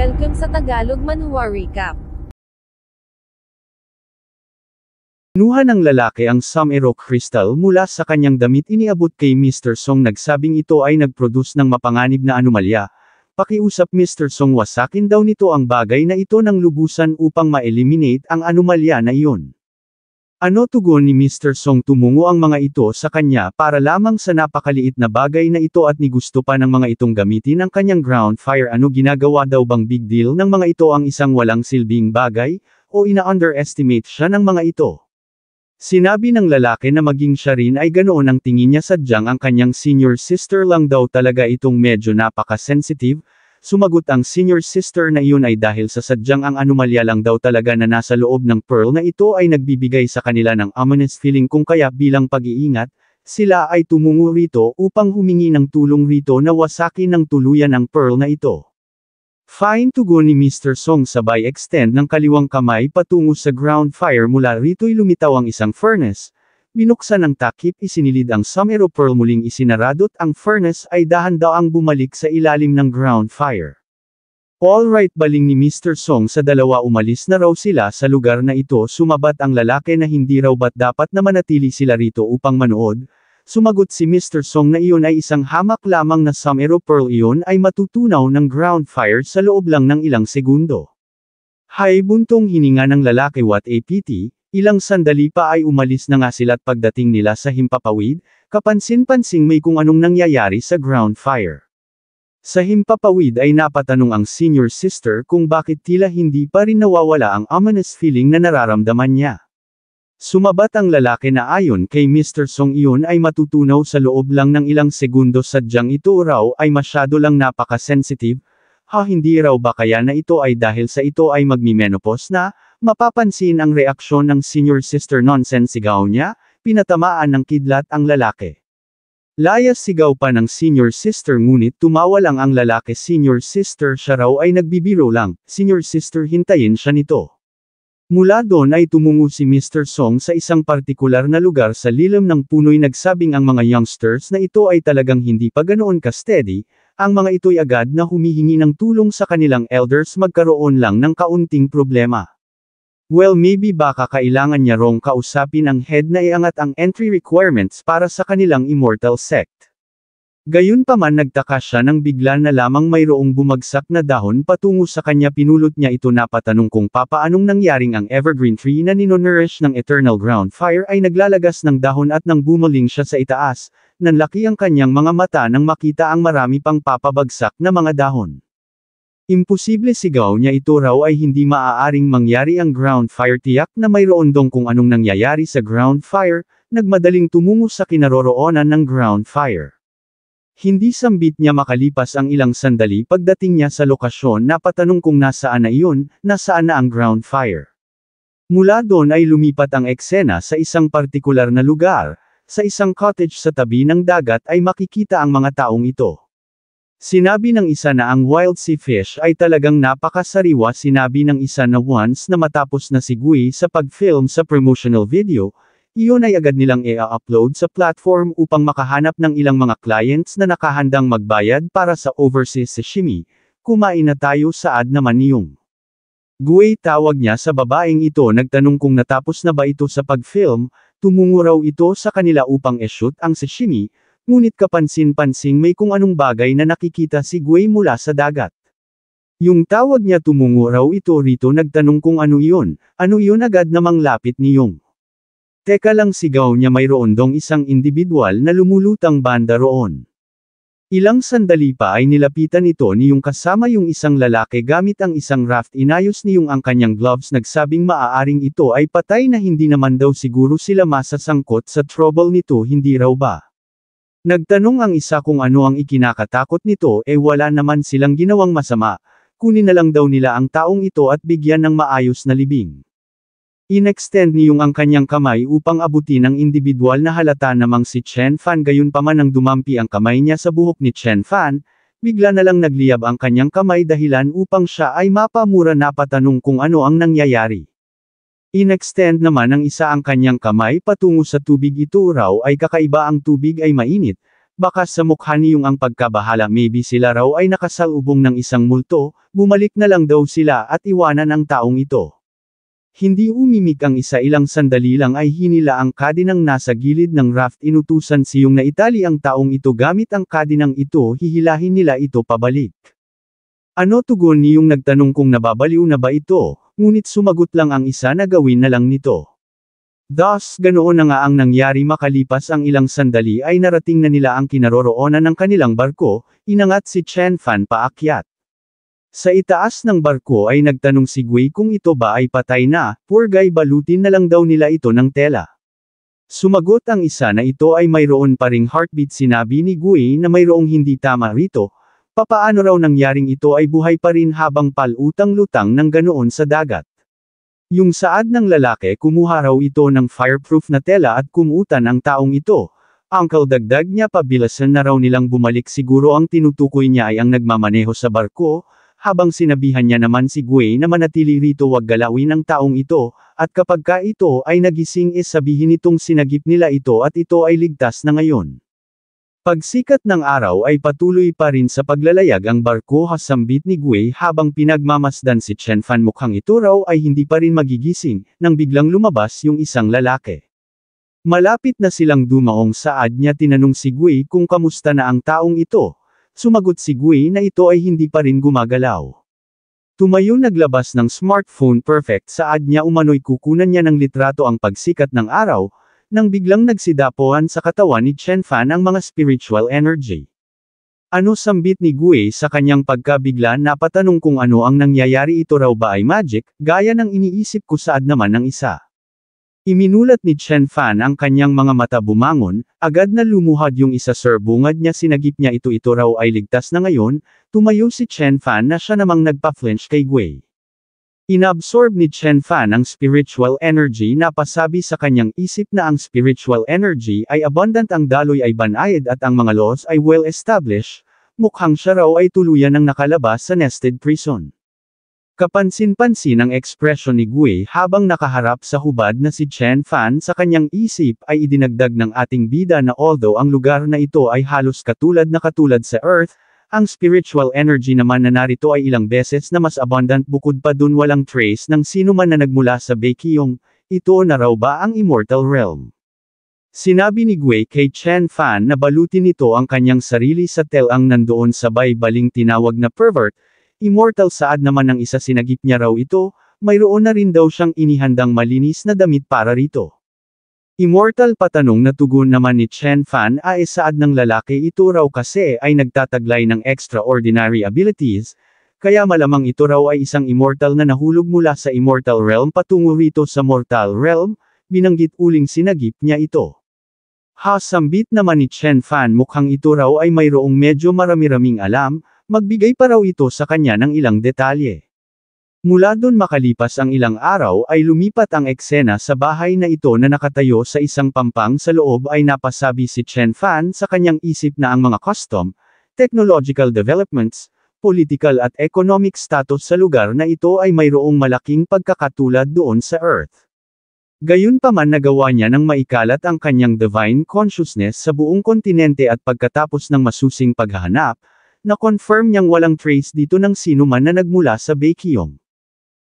Welcome sa Tagalog Manhwa Recap. Kinuha ng lalaki ang Samero Crystal mula sa kanyang damit, iniabot kay Mr. Song, nagsabing ito ay nag-produce ng mapanganib na anomalya. Pakiusap Mr. Song, wasakin daw nito ang bagay na ito ng lubusan upang ma-eliminate ang anomalya na iyon. Ano tugon ni Mr. Song? Tumungo ang mga ito sa kanya para lamang sa napakaliit na bagay na ito at ni gusto pa ng mga itong gamitin ang kanyang ground fire. Ano ginagawa daw bang big deal ng mga ito ang isang walang silbing bagay, o ina-underestimate siya ng mga ito? Sinabi ng lalaki na maging siya rin ay ganoon ang tingin niya, sadyang ang kanyang senior sister lang daw talaga itong medyo napaka-sensitive. Sumagot ang senior sister na iyon ay dahil sa sadyang ang anomalya lang daw talaga na nasa loob ng pearl na ito ay nagbibigay sa kanila ng ominous feeling, kung kaya bilang pag-iingat, sila ay tumungo rito upang humingi ng tulong rito na wasakin ng tuluyan ang pearl na ito. Fine, tugon ni Mr. Song, sabay extend ng kaliwang kamay patungo sa ground fire. Mula rito'y lumitaw ang isang furnace. Binuksan ang takip, isinilid ang Samero Pearl, muling isinaradot ang furnace ay dahan-daang bumalik sa ilalim ng ground fire. Alright, baling ni Mr. Song sa dalawa, umalis na raw sila sa lugar na ito. Sumabat ang lalaki na hindi raw ba't dapat na manatili sila rito upang manood. Sumagot si Mr. Song na iyon ay isang hamak lamang na Samero Pearl, iyon ay matutunaw ng ground fire sa loob lang ng ilang segundo. Hay, buntong hininga ng lalaki, what a pity. Ilang sandali pa ay umalis na nga sila at pagdating nila sa himpapawid, kapansin-pansing may kung anong nangyayari sa ground fire. Sa himpapawid ay napatanong ang senior sister kung bakit tila hindi pa rin nawawala ang ominous feeling na nararamdaman niya. Sumabat ang lalaki na ayon kay Mr. Song iyon ay matutunaw sa loob lang ng ilang segundo, sadyang ito raw ay masyado lang napaka-sensitive. Hindi raw ba kaya na ito ay dahil sa ito ay magmi-menopause na? Mapapansin ang reaksyon ng senior sister. Nonsense, sigaw niya, pinatamaan ng kidlat ang lalaki. Layas sigaw pa ng senior sister, ngunit tumawa lang ang lalaki. Senior sister, siya raw ay nagbibiro lang. Senior sister, hintayin siya nito. Mula doon ay tumungo si Mr. Song sa isang partikular na lugar sa lilim ng punoy, nagsabing ang mga youngsters na ito ay talagang hindi pa ganoon ka-steady. Ang mga ito'y agad na humihingi ng tulong sa kanilang elders, magkaroon lang ng kaunting problema. Well, maybe baka kailangan niya rong kausapin ang head na iangat ang entry requirements para sa kanilang immortal sect. Gayunpaman, nagtaka siya nang bigla na lamang mayroong bumagsak na dahon patungo sa kanya. Pinulot niya ito, napatanong kung papaanong nangyaring ang evergreen tree na ninonourish ng eternal ground fire ay naglalagas ng dahon, at nang bumaling siya sa itaas, nanlaki ang kanyang mga mata nang makita ang marami pang papabagsak na mga dahon. Imposible, sigaw niya, ito raw ay hindi maaaring mangyari ang ground fire. Tiyak na mayroon dong kung anong nangyayari sa ground fire. Nagmadaling tumungo sa kinaroroonan ng ground fire. Hindi sambit niya makalipas ang ilang sandali. Pagdating niya sa lokasyon, napatanong kung nasaan na iyon, nasaan na ang ground fire. Mula doon ay lumipat ang eksena sa isang partikular na lugar. Sa isang cottage sa tabi ng dagat ay makikita ang mga taong ito. Sinabi ng isa na ang wild sea fish ay talagang napakasariwa. Sinabi ng isa na once na matapos na si Gui sa pag-film sa promotional video, iyon ay agad nilang i-upload sa platform upang makahanap ng ilang mga clients na nakahandang magbayad para sa overseas sashimi. Kumain na tayo, saad naman niyong Gui, tawag niya sa babaeng ito. Nagtanong kung natapos na ba ito sa pag-film. Tumungo raw ito sa kanila upang i-shoot ang sashimi, ngunit kapansin-pansing may kung anong bagay na nakikita si Gui mula sa dagat. Yung tawag niya, tumungo raw ito rito. Nagtanong kung ano iyon, agad namang lapit niyong Teka lang, sigaw niya, mayroon dong isang individual na lumulutang banda roon. Ilang sandali pa ay nilapitan ito niyong kasama yung isang lalaki gamit ang isang raft. Inayos niyong ang kanyang gloves, nagsabing maaaring ito ay patay na, hindi naman daw siguro sila masasangkot sa trouble nito, hindi raw ba? Nagtanong ang isa kung ano ang ikinakatakot nito. Wala naman silang ginawang masama, kunin na lang daw nila ang taong ito at bigyan ng maayos na libing. Inextend niyong ang kanyang kamay upang abutin ang individual na halata namang si Chen Fan. Gayunpaman, nang dumampi ang kamay niya sa buhok ni Chen Fan, bigla na lang nagliyab ang kanyang kamay, dahilan upang siya ay mapamura. Napatanong kung ano ang nangyayari. Inextend naman ng isa ang kanyang kamay patungo sa tubig. Ito raw ay kakaiba, ang tubig ay mainit. Baka sa mukha niyong ang pagkabahala, maybe sila raw ay nakasalubong ng isang multo, bumalik na lang daw sila at iwanan ang taong ito. Hindi umimik ang isa, ilang sandali lang ay hinila ang kadinang nasa gilid ng raft, inutusan siyong na itali ang taong ito gamit ang kadinang ito, hihilahin nila ito pabalik. Ano tugon niyong nagtanong kung nababaliw na ba ito, ngunit sumagot lang ang isa na gawin na lang nito. Thus, ganoon na nga ang nangyari. Makalipas ang ilang sandali ay narating na nila ang kinaroroonan ng kanilang barko, inangat si Chen Fan paakyat. Sa itaas ng barko ay nagtanong si Gui kung ito ba ay patay na, poor guy, balutin na lang daw nila ito ng tela. Sumagot ang isa na ito ay mayroon pa ring heartbeat. Sinabi ni Gui na mayroong hindi tama rito, papaano raw nangyaring ito ay buhay pa rin habang palutang-lutang ng ganoon sa dagat. Yung saad ng lalaki, kumuha raw ito ng fireproof na tela at kumutan ang taong ito. Uncle, dagdag niya pa, bilasan na raw nilang bumalik. Siguro ang tinutukoy niya ay ang nagmamaneho sa barko, habang sinabihan niya naman si Gui na manatili rito, wag galawin ang taong ito, at kapag ka ito ay nagising sabihin itong sinagip nila ito at ito ay ligtas na ngayon. Pagsikat ng araw ay patuloy pa rin sa paglalayag ang barko, hasambit ni Gui habang pinagmamasdan si Chen Fan. Mukhang ito raw ay hindi pa rin magigising, nang biglang lumabas yung isang lalaki. Malapit na silang dumaong saad niya, tinanong si Gui kung kamusta na ang taong ito. Sumagot si Gui na ito ay hindi pa rin gumagalaw. Tumayo, naglabas ng smartphone. Perfect, saad niya, umano'y kukunan niya ng litrato ang pagsikat ng araw, nang biglang nagsidapuan sa katawan ni Chen Fan ang mga spiritual energy. Ano, sambit ni Gui sa kanyang pagkabigla. Napatanong kung ano ang nangyayari, ito raw ba ay magic, gaya ng iniisip ko, saad naman ng isa. Iminulat ni Chen Fan ang kanyang mga mata, bumangon, agad na lumuhad yung isa. Sir, bungad niya, sinagip niya ito raw ay ligtas na ngayon. Tumayo si Chen Fan na siya namang nagpa-flinch kay Gui. Inabsorb ni Chen Fan ang spiritual energy. Napasabi sa kanyang isip na ang spiritual energy ay abundant, ang daloy ay banayad at ang mga laws ay well established. Mukhang siya raw ay tuluyan ng nakalabas sa nested prison. Kapansin-pansin ang ekspresyon ni Gui habang nakaharap sa hubad na si Chen Fan. Sa kanyang isip ay idinagdag ng ating bida na although ang lugar na ito ay halos katulad sa Earth, ang spiritual energy naman na narito ay ilang beses na mas abundant. Bukod pa dun, walang trace ng sino man na nagmula sa Baekhyun. Ito na raw ba ang immortal realm? Sinabi ni Gui kay Chen Fan na balutin nito ang kanyang sarili sa telang nandoon, sabay baling tinawag na pervert. Immortal, saad naman ng isa, sinagip niya raw ito, mayroon na rin daw siyang inihandang malinis na damit para rito. Immortal, patanong na tugon naman ni Chen Fan. Saad ng lalaki, ito raw kasi ay nagtataglay ng extraordinary abilities, kaya malamang ito raw ay isang immortal na nahulog mula sa immortal realm patungo rito sa mortal realm. Binanggit uling sinagip niya ito. Sambit naman ni Chen Fan, mukhang ito raw ay mayroong medyo marami-raming alam, magbigay pa raw ito sa kanya ng ilang detalye. Mula doon, makalipas ang ilang araw ay lumipat ang eksena sa bahay na ito na nakatayo sa isang pampang. Sa loob ay napasabi si Chen Fan sa kanyang isip na ang mga custom, technological developments, political at economic status sa lugar na ito ay mayroong malaking pagkakatulad doon sa Earth. Gayunpaman, nagawa niya ng maikalat ang kanyang divine consciousness sa buong kontinente at pagkatapos ng masusing paghahanap, na-confirm niyang walang trace dito ng sino man na nagmula sa Baekhyun.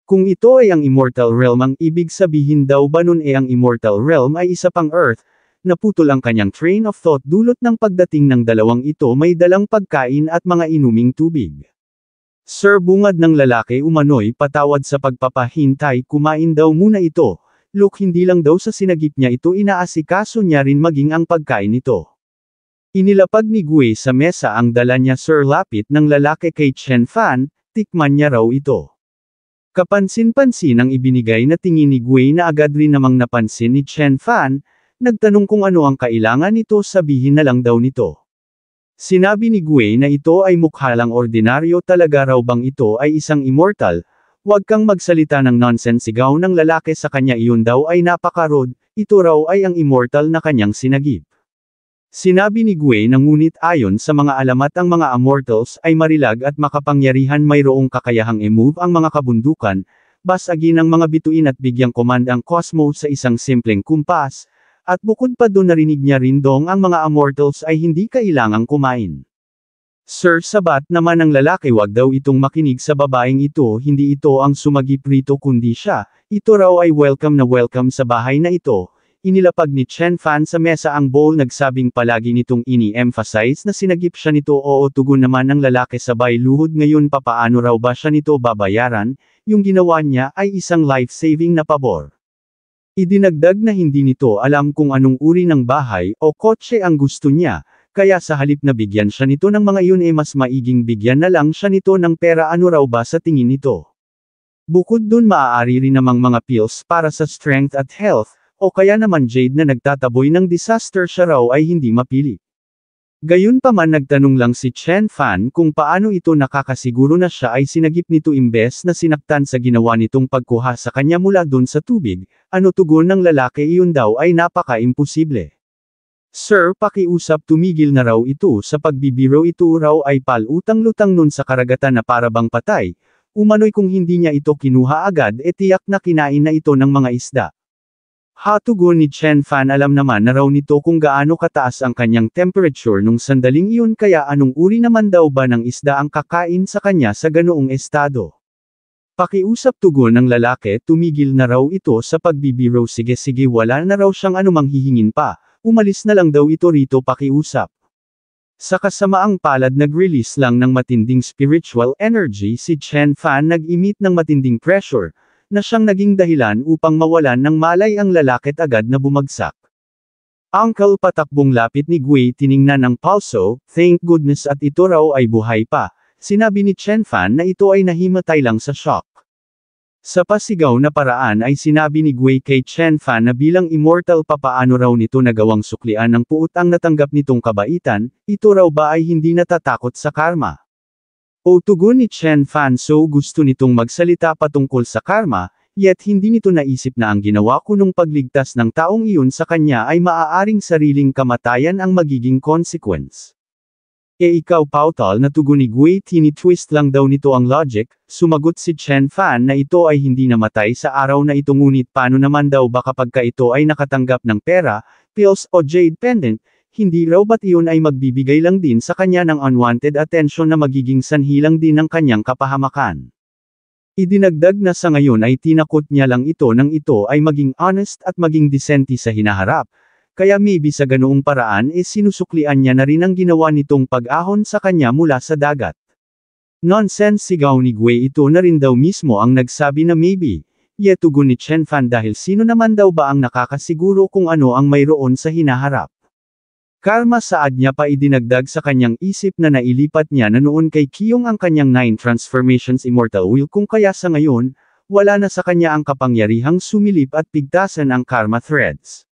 Kung ito ay ang immortal realm, ang ibig sabihin daw ba nun ang immortal realm ay isa pang Earth? Naputol ang kanyang train of thought dulot ng pagdating ng dalawang ito may dalang pagkain at mga inuming tubig. Sir, bungad ng lalaki, umano'y patawad sa pagpapahintay, kumain daw muna ito. Look, hindi lang daw sa sinagip niya ito, inaasikaso niya rin maging ang pagkain nito. Inilapag ni Gui sa mesa ang dala niya. Sir, lapit ng lalaki kay Chen Fan, tikman niya raw ito. Kapansin-pansin ang ibinigay na tingin ni Gui na agad rin namang napansin ni Chen Fan, nagtanong kung ano ang kailangan nito, sabihin na lang daw nito. Sinabi ni Gui na ito ay mukha lang ordinaryo. Talaga raw bang ito ay isang immortal? Huwag kang magsalita ng nonsense, sigaw ng lalaki sa kanya. Iyon daw ay napaka-rude, ito raw ay ang immortal na kanyang sinagip. Sinabi ni Gui na ngunit ayon sa mga alamat ang mga immortals ay marilag at makapangyarihan, mayroong kakayahang i-move ang mga kabundukan, basagin ang mga bituin at bigyang command ang cosmos sa isang simpleng kumpas, At bukod pa doon narinig niya rin dong ang mga immortals ay hindi kailangang kumain. Sir, sabat naman ng lalaki, wag daw itong makinig sa babaeng ito, hindi ito ang sumagip rito kundi siya, ito raw ay welcome na welcome sa bahay na ito. Inilapag ni Chen Fan sa mesa ang bowl, nagsabing palagi nitong ini-emphasize na sinagip siya nito. Oo, tugon naman ng lalaki sabay luhod. Ngayon papaano raw ba siya nito babayaran? Yung ginawa niya ay isang life-saving na pabor. Idinagdag na hindi nito alam kung anong uri ng bahay o kotse ang gusto niya, kaya sa halip na bigyan siya nito ng mga iyon mas maiging bigyan na lang siya nito ng pera. Ano raw ba sa tingin nito? Bukod dun maaari rin namang mga pills para sa strength at health, o kaya naman jade na nagtataboy ng disaster, siya raw ay hindi mapili. Gayunpaman nagtanong lang si Chen Fan kung paano ito nakakasiguro na siya ay sinagip nito imbes na sinaktan sa ginawa nitong pagkuha sa kanya mula dun sa tubig. Ano tugon ng lalaki? Iyon daw ay napaka-imposible. Sir, pakiusap, tumigil na raw ito sa pagbibiro. Ito raw ay palutang-lutang nun sa karagatan na parabang patay. Umano'y kung hindi niya ito kinuha agad tiyak na kinain na ito ng mga isda. Tugon ni Chen Fan, alam naman na raw nito kung gaano kataas ang kanyang temperature nung sandaling iyon, kaya anong uri naman daw ba ng isda ang kakain sa kanya sa ganoong estado. Pakiusap, tugon ng lalaki, tumigil na raw ito sa pagbibiro. Sige, wala na raw siyang anumang hihingin pa, umalis na lang daw ito rito. Pakiusap. Sa kasamaang palad nag-release lang ng matinding spiritual energy si Chen Fan, nag-emit ng matinding pressure, na siyang naging dahilan upang mawalan ng malay ang lalakit agad na bumagsak. Uncle, patakbong lapit ni Gui, tiningnan ang pulso, thank goodness at ito raw ay buhay pa. Sinabi ni Chen Fan na ito ay nahimatay lang sa shock. Sa pasigaw na paraan ay sinabi ni Gui kay Chen Fan na bilang immortal papaano raw nito nagawang suklian ng puot ang natanggap nitong kabaitan, ito raw ba ay hindi natatakot sa karma? O tugon ni Chen Fan, so gusto nitong magsalita patungkol sa karma, yet hindi nito naisip na ang ginawa ko nung pagligtas ng taong iyon sa kanya ay maaaring sariling kamatayan ang magiging consequence. Ikaw Pautal, na tugon ni Gui, tini-twist lang daw nito ang logic. Sumagot si Chen Fan na ito ay hindi namatay sa araw na ito, ngunit paano naman daw ba kapag ito ay nakatanggap ng pera, pills o jade pendant? Hindi raw ba't iyon ay magbibigay lang din sa kanya ng unwanted attention na magiging sanhi lang din ng kanyang kapahamakan. Idinagdag na sa ngayon ay tinakot niya lang ito nang ito ay maging honest at maging decente sa hinaharap, kaya maybe sa ganoong paraan sinusuklian niya na rin ang ginawa nitong pag-ahon sa kanya mula sa dagat. Nonsense, sigaw ni Gui, ito na rin daw mismo ang nagsabi na maybe. Tugon ni Chen Fan, dahil sino naman daw ba ang nakakasiguro kung ano ang mayroon sa hinaharap. Karma, saad niya pa. Idinagdag sa kanyang isip na nailipat niya na noon kay Kiyong ang kanyang 9 transformations immortal will, kung kaya sa ngayon, wala na sa kanya ang kapangyarihang sumilip at pigtasan ang karma threads.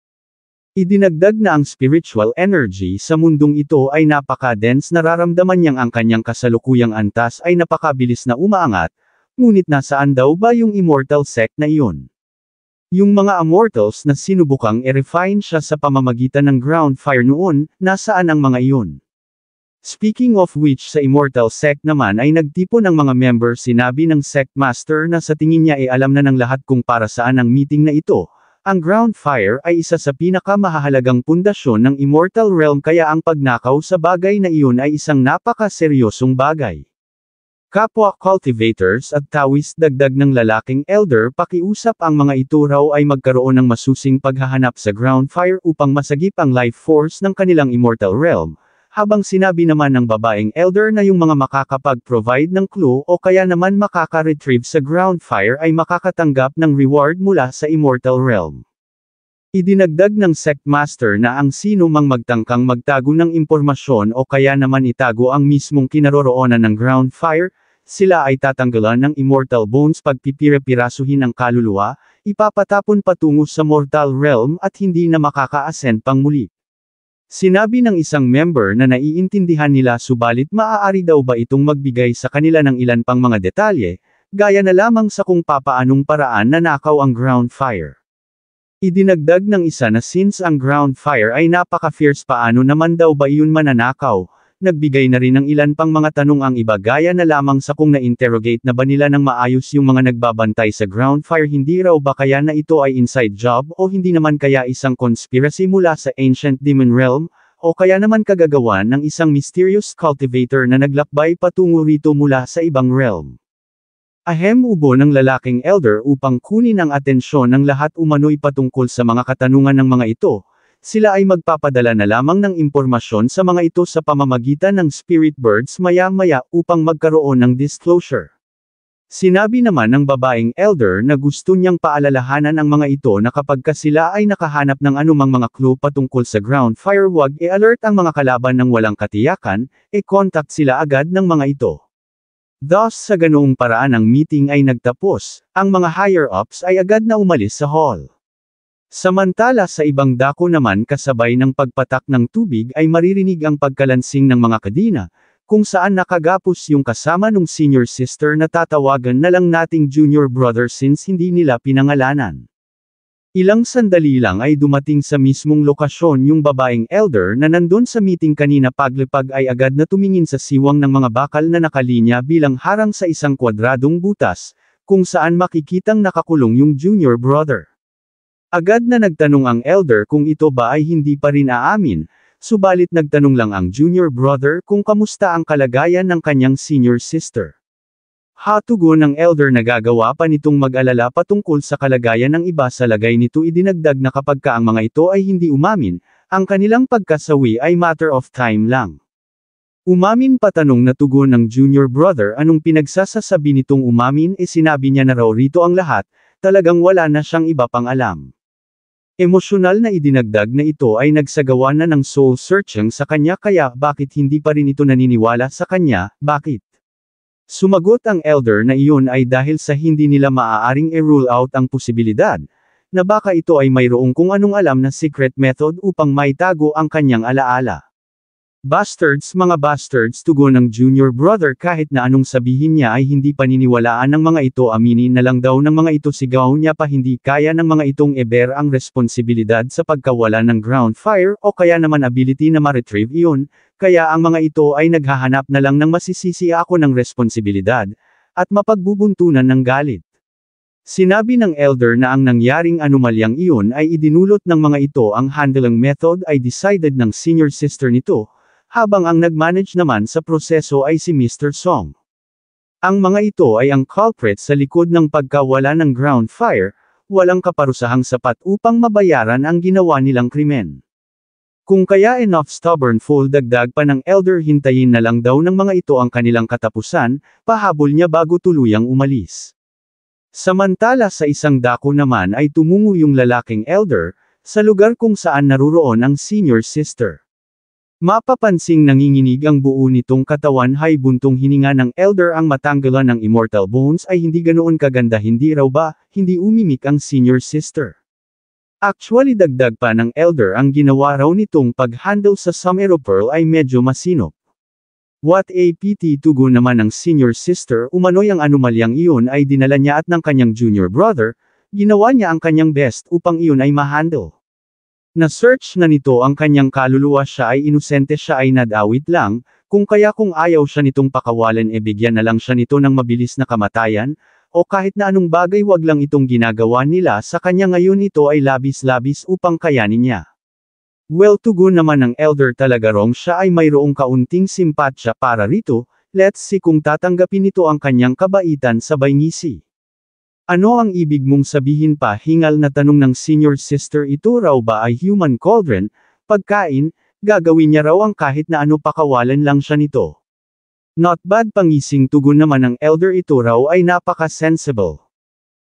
Idinagdag na ang spiritual energy sa mundong ito ay napaka-dense, nararamdaman niyang ang kanyang kasalukuyang antas ay napakabilis na umaangat, ngunit nasaan daw ba yung immortal sect na iyon? Yung mga immortals na sinubukang i-refine siya sa pamamagitan ng ground fire noon, nasaan ang mga iyon? Speaking of which, sa immortal sect naman ay nagtipon ng mga member. Sinabi ng sect master na sa tingin niya ay alam na ng lahat kung para saan ang meeting na ito. Ang ground fire ay isa sa pinakamahalagang pundasyon ng immortal realm, kaya ang pagnakaw sa bagay na iyon ay isang napaka-seryosong bagay. Kapwa cultivators at Taoist, dagdag ng lalaking elder, pakiusap, ang mga ito raw ay magkaroon ng masusing paghahanap sa ground fire upang masagip ang life force ng kanilang immortal realm, habang sinabi naman ng babaeng elder na yung mga makakapag-provide ng clue o kaya naman makaka-retrieve sa ground fire ay makakatanggap ng reward mula sa immortal realm. Idinagdag ng sect master na ang sino mang magtangkang magtago ng impormasyon o kaya naman itago ang mismong kinaroroonan ng ground fire, sila ay tatanggalan ng immortal bones, pagpipira-pirasuhin ang kaluluwa, ipapatapon patungo sa mortal realm at hindi na makaka-ascend pang muli. Sinabi ng isang member na naiintindihan nila, subalit maaari daw ba itong magbigay sa kanila ng ilan pang mga detalye, gaya na lamang sa kung papaanong paraan nanakaw ang ground fire. Idinagdag ng isa na since ang ground fire ay napaka-fierce, paano naman daw ba iyon mananakaw? nagbigay na rin ng ilan pang mga tanong ang iba gaya na lamang sa kung na-interrogate na ba nila ng maayos yung mga nagbabantay sa ground fire, hindi raw ba kaya na ito ay inside job o hindi naman kaya isang conspiracy mula sa ancient demon realm, o kaya naman kagagawan ng isang mysterious cultivator na naglakbay patungo rito mula sa ibang realm. Ahem, ubo ng lalaking elder upang kunin ang atensyon ng lahat umano'y patungkol sa mga katanungan ng mga ito. Sila ay magpapadala na lamang ng impormasyon sa mga ito sa pamamagitan ng spirit birds maya-maya upang magkaroon ng disclosure. Sinabi naman ng babaeng elder na gusto niyang paalalahanan ang mga ito na kapag sila ay nakahanap ng anumang mga clue patungkol sa ground fire, huwag i-alert ang mga kalaban ng walang katiyakan, contact sila agad ng mga ito. Thus sa ganoong paraan ang meeting ay nagtapos, ang mga higher-ups ay agad na umalis sa hall. Samantala sa ibang dako naman kasabay ng pagpatak ng tubig ay maririnig ang pagkalansing ng mga kadina, kung saan nakagapos yung kasama nung senior sister na tatawagan na lang nating junior brother since hindi nila pinangalanan. Ilang sandali lang ay dumating sa mismong lokasyon yung babaeng elder na nandun sa meeting kanina, paglipag ay agad na tumingin sa siwang ng mga bakal na nakalinya bilang harang sa isang kwadradong butas, kung saan makikitang nakakulong yung junior brother. Agad na nagtanong ang elder kung ito ba ay hindi pa rin aamin, subalit nagtanong lang ang junior brother kung kamusta ang kalagayan ng kanyang senior sister. Tugon ng elder na gagawa pa nitong mag-alala patungkol sa kalagayan ng iba, sa lagay nito idinagdag na kapag ang mga ito ay hindi umamin, ang kanilang pagkasawi ay matter of time lang. Umamin pa, tanong na tugon ng junior brother. Anong pinagsasasabi nitong umamin? Sinabi niya na raw rito ang lahat, talagang wala na siyang iba pang alam. Emosyonal na idinagdag na ito ay nagsagawa na ng soul searching sa kanya, kaya bakit hindi pa rin ito naniniwala sa kanya, bakit? Sumagot ang elder na iyon ay dahil sa hindi nila maaaring i-rule out ang posibilidad, na baka ito ay mayroong kung anong alam na secret method upang maitago ang kanyang alaala. Bastards, mga bastards, tugon ng junior brother. Kahit na anong sabihin niya ay hindi paniniwalaan ng mga ito, aminin na lang daw ng mga ito, sigaw niya pa. Hindi kaya ng mga itong i-bear ang responsibilidad sa pagkawala ng ground fire, o kaya naman ability na ma-retrieve iyon, kaya ang mga ito ay naghahanap na lang ng masisisi ako ng responsibilidad, at mapagbubuntunan ng galit. Sinabi ng elder na ang nangyaring anomalyang iyon ay idinulot ng mga ito, ang handling method ay decided ng senior sister nito, habang ang nag-manage naman sa proseso ay si Mr. Song. Ang mga ito ay ang culprit sa likod ng pagkawala ng ground fire, walang kaparusahang sapat upang mabayaran ang ginawa nilang krimen. Kung kaya enough stubborn fool, dagdag pa ng elder, hintayin na lang daw ng mga ito ang kanilang katapusan, pahabol niya bago tuluyang umalis. Samantala sa isang dako naman ay tumungo yung lalaking elder, sa lugar kung saan naruroon ang senior sister. Mapapansing nanginginig ang buo nitong katawan, hay buntong hininga ng elder. Ang matanggalan ng immortal bones ay hindi ganoon kaganda, hindi raw ba, hindi umimik ang senior sister. Actually, dagdag pa ng elder, ang ginawa raw nitong pag-handle sa Summero Pearl ay medyo masinop. What a pity, tugon naman ng senior sister. Umano'y ang anomalyang iyon ay dinala niya at ng kanyang junior brother, ginawa niya ang kanyang best upang iyon ay ma-handle. Na-search na nito ang kanyang kaluluwa, siya ay inosente, siya ay nadawit lang, kung ayaw siya nitong pakawalan, bigyan na lang siya nito ng mabilis na kamatayan, o kahit na anong bagay, wag lang itong ginagawa nila sa kanya ngayon, ito ay labis-labis upang kayanin niya. Well, tugon naman ng elder, talaga wrong, siya ay mayroong kaunting simpatsya para rito, let's see kung tatanggapin nito ang kanyang kabaitan, sabay ngisi. Ano ang ibig mong sabihin pa? Hingal na tanong ng senior sister. Ito raw ba ay human cauldron, pagkain, gagawin niya raw ang kahit na ano, pakawalan lang siya nito. Not bad, pangising tugon naman ng elder, ito raw ay napaka-sensible.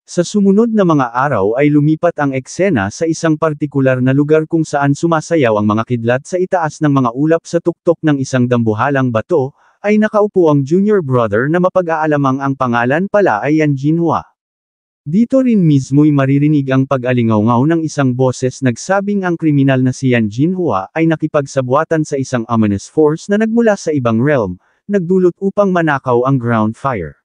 Sa sumunod na mga araw ay lumipat ang eksena sa isang partikular na lugar kung saan sumasayaw ang mga kidlat sa itaas ng mga ulap sa tuktok ng isang dambuhalang bato, ay nakaupo ang junior brother na mapag-aalamang ang pangalan pala ay Yan Jinhua. Dito rin mismo'y maririnig ang pag-alingaw-ngaw ng isang boses nagsabing ang kriminal na si Yan Jinhua ay nakipagsabwatan sa isang ominous force na nagmula sa ibang realm, nagdulot upang manakaw ang ground fire.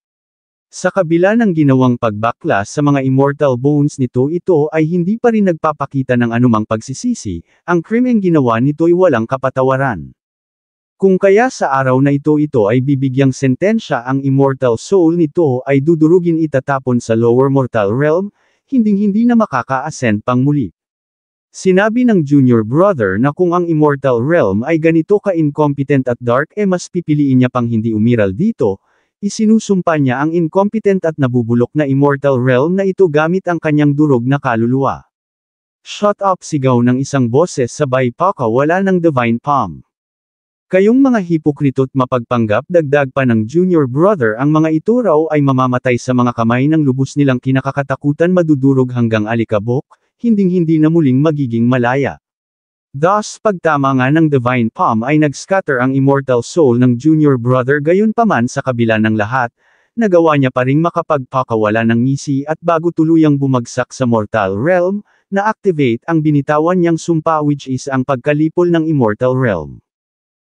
Sa kabila ng ginawang pagbaklas sa mga immortal bones nito, ito ay hindi pa rin nagpapakita ng anumang pagsisisi, ang krimeng ginawa nito'y walang kapatawaran. Kung kaya sa araw na ito ay bibigyang sentensya ang immortal soul nito ay dudurugin itatapon sa lower mortal realm, hinding-hindi na makaka-ascend pang muli. Sinabi ng junior brother na kung ang immortal realm ay ganito ka-incompetent at dark mas pipiliin niya pang hindi umiral dito, isinusumpa niya ang incompetent at nabubulok na immortal realm na ito gamit ang kanyang durog na kaluluwa. Shut up, sigaw ng isang boses sabay pakawala ng divine palm. Kayong mga hipokrito't mapagpanggap, dagdag pa ng junior brother, ang mga ito raw ay mamamatay sa mga kamay ng lubos nilang kinakakatakutan, madudurog hanggang alikabok, hinding-hindi na muling magiging malaya. Thus pagtama nga ng divine palm ay nag-scatter ang immortal soul ng junior brother, gayon paman sa kabila ng lahat, nagawa niya pa ring makapagpakawala ng ngisi at bago tuluyang bumagsak sa mortal realm, na-activate ang binitawan niyang sumpa which is ang pagkalipol ng immortal realm.